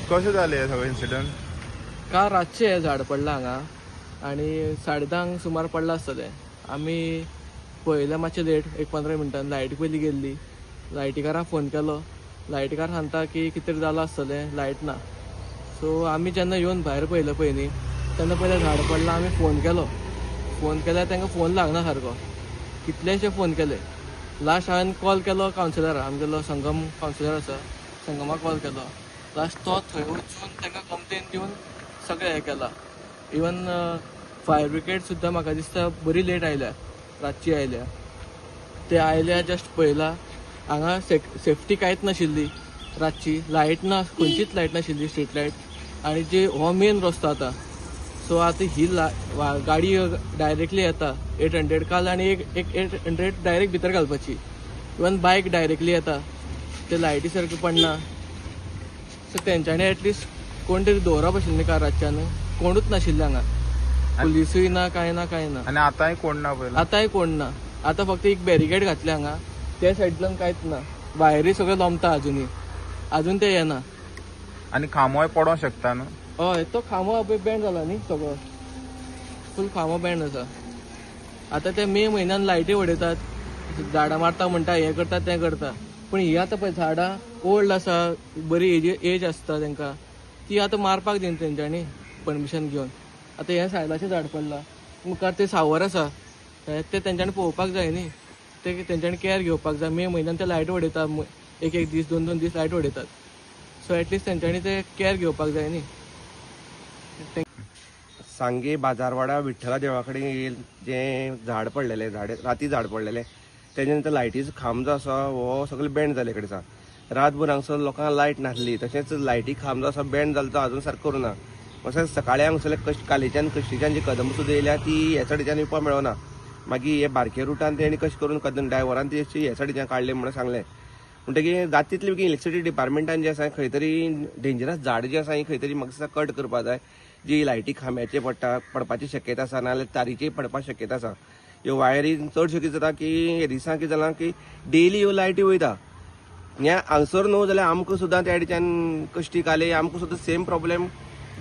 कशें जालें हे सगळें इन्सिडंट? काल रातचे झाड पडला हांगा आनी 10:30 सुमार पडला आसतलें. आमी पळयलें मातशें लेट, एक 15 मिनटां लायट पयलीं गेल्ली. लायटीकारांक फोन केलो. लायटीकार सांगता की कितें तरी जालां आसतलें, लायट ना. सो आमी जेन्ना येवन भायर पळयलें पळय न्ही, तेन्ना पयलें झाड पडलां. आमी फोन केल्यार तांकां फोन लागना सारको. कितलेशे फोन केले. लास्ट हांवें कॉल केलो कावन्सिलराक, आमगेलो संगम कावन्सिलर आसा, संगमाक कॉल केलो. लास्ट तो थंय वचून तांकां कंप्लेन दिवन सगळें हें केलां. इवन फायर ब्रिगेड सुद्दां म्हाका दिसता बरी लेट आयल्या, रातची आयल्या. ते आयल्या जस्ट पळयलां, हांगा सेफ्टी कांयच नाशिल्ली रातची. लायट ना, खंयचीच लायट नाशिल्ली, स्ट्रीट लायट. आनी जे हो मेन रस्तो आतां, सो आतां ही गाडी डायरेक्टली येता 800 काल आनी एक 800 डायरेक्ट भितर घालपाची. इवन बायक डायरेक्टली येता, ते लायटी सारके पडना. सो तेंच्यांनी एटलिस्ट कोण तरी दवरप आशिल्लें कार रातच्यान. कोणूच नाशिल्लें हांगा, पुलिसूय ना, कांय ना. आनी आतांय कोण ना पयला? आतांय कोण ना. आतां फक्त एक बॅरिकेड घातले हांगा, त्या सायडीतल्यान कांयच ना. वायरी सगळें लोंबता अजून ते येना. आनी खांबोय पडोंक शकता न्हू? हय, तो खांबो बँड जाला न्ही सगळो, फूल खांबो बँड आसा. आतां ते मे म्हयन्यान लायटी उडयतात, झाडां मारता म्हणटा, हें करता तें करता. पूण ही आतां पळय झाडां ओल्ड आसा, बरी एज आसता तांकां, ती आतां मारपाक दिना तेंच्यांनी परमिशन घेवन. आतां हें सायलाचें झाड पडलां, मुखार ते सावर आसा, ते तेंच्यांनी पळोवपाक जाय न्ही. ते तेंच्यांनी केअर घेवपाक जाय. मे म्हयन्यान ते लायट उडयता, एक दीस 2 दीस लायट उडयतात. सो एटलिस्ट तेंच्यांनी ते केअर घेवपाक जाय न्ही. सांगे बाजारवाडा विठ्ठला देवळा कडेन जें झाड पडलेलें, राती झाड पडलेलें, तेजे नंतर लायटीचो खांब जो आसा हो सगळें बँड जाले कडेन आसा. रातभर हांगसर लोकांक लायट नासली, तशेंच लायटी खांब जो आसा बँड जालो तो अजून सारको करूना. तशेंच सकाळी हांगसरले कालीच्यान कश्टीच्यान जी कदंब सुद्दां येयल्या ती हे सायडीच्यान येवपा मेळना. मागीर हे बारके रुटान तेणी कशें करून कदंब ड्रायव्हरान ती हे सायडीच्यान काडले म्हणून सांगलें. म्हणटकीर जाता तितले बेगीन इलेक्ट्रिसिटी डिपार्टमेंटान जे आसा खंय तरी डेंजरस झाड जे आसा खंय तरी म्हाका दिसता कट करपा जाय. जी लायटी खांब्याचे पडपाची शक्यता आसा, नाजाल्यार तारीचे पडपाची शक्यता आसा. ह्यो वायरी चडश्यो कितें जाता की हे दिसां कितें जालां की डेली ह्यो लायटी वयता. हे हांगसर न्हू जाल्यार आमकां सुद्दां त्या वटेच्यान कश्टी काले आमकां सुद्दां सेम प्रॉब्लेम.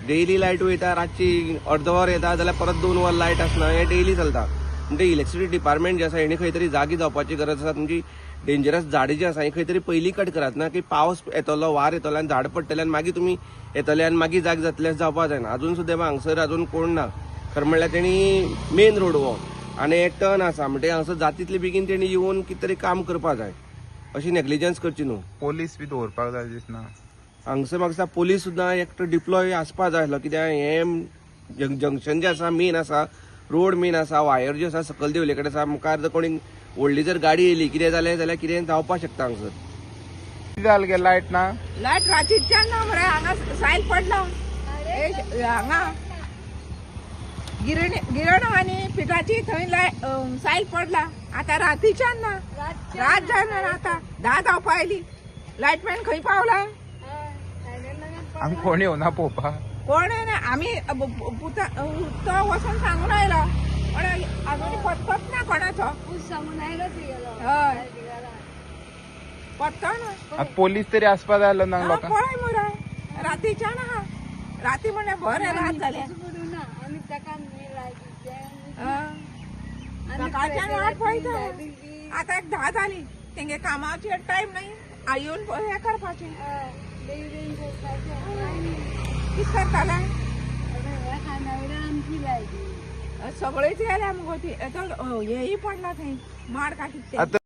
डेली लायट वयता, रातची अर्द वर येता जाल्यार परत 2 वर लायट आसना, हें डेली चलता. म्हणजे इलेक्ट्रिसिटी डिपार्टमेंट जे आसा हेणी खंय तरी जागी जावपाची गरज आसा. तुमची डेंजरस झाडां जी आसा खंय तरी पयलीं कट करात ना, की पावस येतलो, वार येतलो आनी झाड पडटले आनी मागीर तुमी येतले आनी मागीर जाग जातले जावपा जायना. अजून सुद्दां हांगसर अजून कोण ना. खरें म्हणल्यार तेणी मेन रोड हो आनी एक टर्न आसा, म्हणजे हांगसर जाता तितले बेगीन तेणी येवन कितें तरी काम करपा जाय. अशी नेग्लिजन्स करची न्हू. पोलीस बी दवरपाक जाय दिसना? हांगसर म्हाका दिसता पोलीस सुद्दां एकटो डिप्लॉय आसपा जाय आसलो. कित्याक हें जंक्शन जें आसा मेन आसा, रोड मेन आसा, वायर ज्यो आसा सकयल देवले कडेन आसा. मुखार जर कोणी व्हडली जर गाडी येयली कितें जालें जाल्यार कितें जावपाक शकता हांगसर. कितें जालें गे लायट ना? लायट रातीच्यान ना मरे, हांगा सायल पडला. हांगा गिरण आनी पिठाची थंय सायल पडला. आता रातीच्यान ना, रात जायना आता 10 जावपा आयली. लायटमॅन खंय पावला? आमी कोण येवना पळोवपाक? कोण ना, आमी तो वचून सांगून आयलो, पण अजून पत्तोच ना कोणाचो. हय, पत्तो ना. पोलीस तरी आसपा जाय आसलो ना लोकांक? पळय मरे, रातीच्यान आहा. राती म्हणे बरें रात जाले. सकाळच्यान वाट पळयता. आतां एक 10 जाली. तेंगे कामाची टायम नाही, येवन हें करपाचें. कितें करताले? सगळेच गेल्या मुगो ती. हेय पडला थंय माड का कितें.